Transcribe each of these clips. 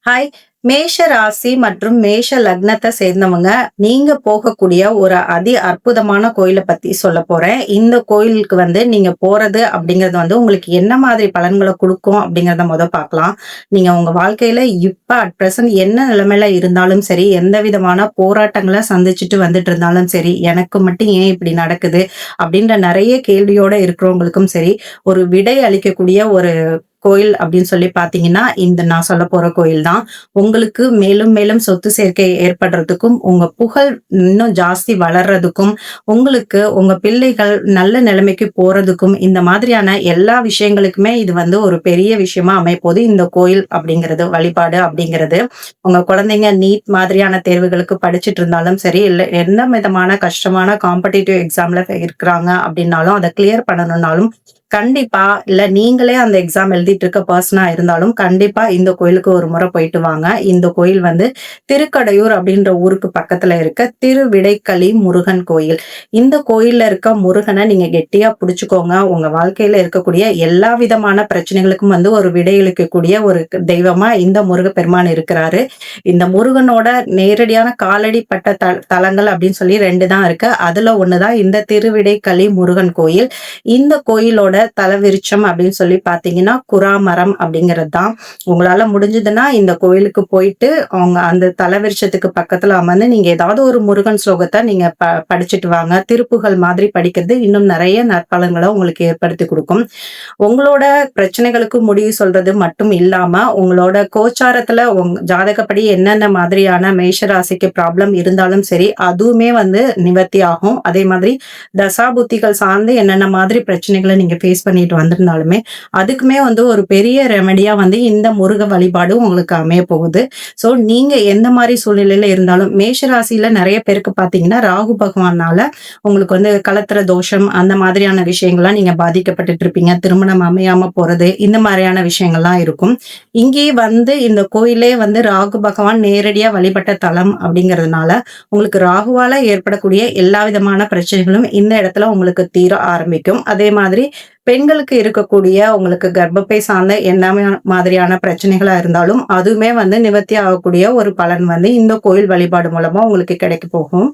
Hi. மேஷ ராசி மற்றும் மேஷ லக்னத்த சேர்ந்தவங்க, நீங்க போகக்கூடிய ஒரு அற்புதமான கோயில பத்தி சொல்லப் போறேன். இந்த கோயிலுக்கு நீங்க போறது அப்படிங்கிறது உங்களுக்கு என்ன மாதிரி பலன்கள குடுக்கும் அப்படிங்கிறத பார்க்கலாம். நீங்க உங்க வாழ்க்கையில இப்ப அட் பிரசன்ட் என்ன நிலைமையில இருந்தாலும் சரி, எந்த விதமான போராட்டங்கள சந்திச்சுட்டு வந்துட்டு இருந்தாலும் சரி, எனக்கு மட்டும் ஏன் இப்படி நடக்குது? அப்படின்ற நெறைய கேள்வியோட இருக்கிறவங்களுக்கும் சரி, ஒரு விடை அளிக்கக்கூடிய ஒரு கோயில் அப்படின்னு சொல்லி பார்த்தீங்கன்னா, இந்த நான் சொல்லப்போற கோயில் தான். உங்களுக்கு மேலும் மேலும் சொத்து சேர்க்கை ஏற்படுறதுக்கும், உங்க புகழ் இன்னும் ஜாஸ்தி வளர்றதுக்கும், உங்களுக்கு உங்க பிள்ளைகள் நல்ல நிலைமைக்கு போறதுக்கும், இந்த மாதிரியான எல்லா விஷயங்களுக்குமே இது ஒரு பெரிய விஷயமா அமையப்போது. இந்த கோயில் அப்படிங்கிறது, வழிபாடு அப்படிங்கிறது. உங்க குழந்தைங்க நீட் மாதிரியான தேர்வுகளுக்கு படிச்சுட்டு இருந்தாலும் சரி, இல்ல எந்த விதமான கஷ்டமான காம்படிட்டிவ் எக்ஸாம்ல இருக்கிறாங்க அப்படின்னாலும், அத கிளியர் பண்ணணும்னாலும் கண்டிப்பா, இல்ல நீங்களே அந்த எக்ஸாம் எழுதிட்டு இருக்க பெர்சனா இருந்தாலும், கண்டிப்பா இந்த கோயிலுக்கு ஒரு முறை போயிட்டு வாங்க. இந்த கோயில் திருக்கடையூர் அப்படின்ற ஊருக்கு பக்கத்துல இருக்க திருவிடைக்களி முருகன் கோயில். இந்த கோயில்ல இருக்க முருகன நீங்க கெட்டியா புடிச்சுக்கோங்க. உங்க வாழ்க்கையில இருக்கக்கூடிய எல்லா விதமான பிரச்சனைகளுக்கும் ஒரு விடையளிக்கக்கூடிய ஒரு தெய்வமா இந்த முருகப்பெருமான் இருக்கிறாரு. இந்த முருகனோட நேரடியான காலடி பட்ட தலங்கள் அப்படின்னு சொல்லி 2 தான் இருக்கு. அதுல ஒண்ணு தான் இந்த திருவிடைக்களி முருகன் கோயில். இந்த கோயிலோட தலவிருட்சம் அப்படின்னு சொல்லி பார்த்தீங்கன்னா, குறாமரம் அப்படிங்கிறது தான். உங்களால முடிஞ்சதுன்னா இந்த கோயிலுக்கு போயிட்டு, அவங்க அந்த தலவிருட்சத்துக்கு பக்கத்துல அமர்ந்து நீங்க ஏதாவது ஒரு முருகன் ஸ்லோகத்த நீங்க படிச்சுட்டு வாங்க. திருப்புகழ் மாதிரி படிக்கிறது இன்னும் நெறைய நற்பலன்கள உங்களுக்கு ஏற்படுத்தி குடுக்கும். உங்களோட பிரச்சனைகளுக்கு முடிவு சொல்றது மட்டும் இல்லாம, உங்களோட கோச்சாரத்துல ஜாதகப்படி என்னென்ன மாதிரியான மேஷ ராசிக்கு ப்ராப்ளம் இருந்தாலும் சரி, அதுவுமே நிவர்த்தி ஆகும். அதே மாதிரி தசாபுத்திகள் சார்ந்து என்னென்ன மாதிரி பிரச்சனைகள நீங்க ஃபேஸ் பண்ணிட்டு வந்திருந்தாலுமே, அதுக்குமே ஒரு பெரிய ரெமெடியா இந்த முருக வழிபாடு உங்களுக்கு அமைய போகுது. சோ நீங்க எந்த மாரி சூழ்நிலையில இருந்தாலும் மேஷ ராசியில நெறைய பேருக்கு பார்த்தீங்கன்னா, ராகு பகவானால உங்களுக்கு கலத்திர தோஷம் அந்த மாதிரியான விஷயங்கள்லாம் நீங்க பாதிக்கப்பட்டுட்டு இருப்பீங்க. திருமணம் அமையாம போறது, இந்த மாரியான விஷயங்கள்லாம் இருக்கும். இங்கே இந்த கோயிலே ராகு பகவான் நேரடியா வழிபட்ட தலம் அப்படிங்கிறதுனால, உங்களுக்கு ராகுவால ஏற்படக்கூடிய எல்லா விதமான பிரச்சனைகளும் இந்த இடத்துல உங்களுக்கு தீர ஆரம்பிக்கும். அதே மாதிரி பெண்களுக்கு இருக்கக்கூடிய உங்களுக்கு கர்ப்பப்பை சார்ந்த என்ன மாதிரியான பிரச்சனைகளா இருந்தாலும், அதுவுமே நிவர்த்தி ஆகக்கூடிய ஒரு பலன் இந்த கோயில் வழிபாடு மூலமா உங்களுக்கு கிடைக்க போகும்.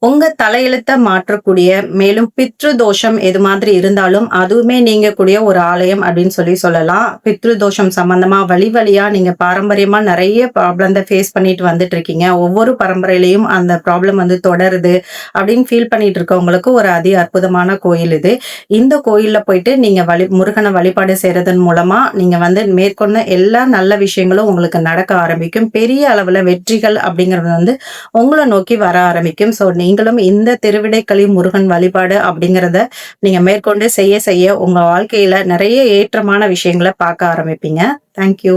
உங்க தலையெழுத்த மாற்றக்கூடிய மேலும் பித்ரு தோஷம் எது மாதிரி இருந்தாலும் அதுவுமே நீங்கக்கூடிய ஒரு ஆலயம் அப்படின்னு சொல்லலாம். பித்ரு தோஷம் சம்பந்தமா வழியா நீங்க பாரம்பரியமா நிறைய ப்ராப்ளம் ஃபேஸ் பண்ணிட்டு வந்துட்டு இருக்கீங்க. ஒவ்வொரு பரம்பரையிலையும் அந்த ப்ராப்ளம் தொடருது அப்படின்னு ஃபீல் பண்ணிட்டு இருக்கவங்களுக்கு ஒரு அற்புதமான கோயில் இது. இந்த கோயில்ல போயிட்டு நீங்க முருகனை வழிபாடு செய்யறதன் மூலமா நீங்க மேற்கொண்ட எல்லா நல்ல விஷயங்களும் உங்களுக்கு நடக்க ஆரம்பிக்கும். பெரிய அளவுல வெற்றிகள் அப்படிங்கிறது உங்களை நோக்கி வர ஆரம்பிக்கும். சோ நீங்களும் இந்த திருவிடைக்களி முருகன் வழிபாடு அப்படிங்கிறத நீங்க மேற்கொண்டு செய்ய உங்க வாழ்க்கையில நிறைய ஏற்றமான விஷயங்களை பார்க்க ஆரம்பிப்பீங்க. தேங்க்யூ.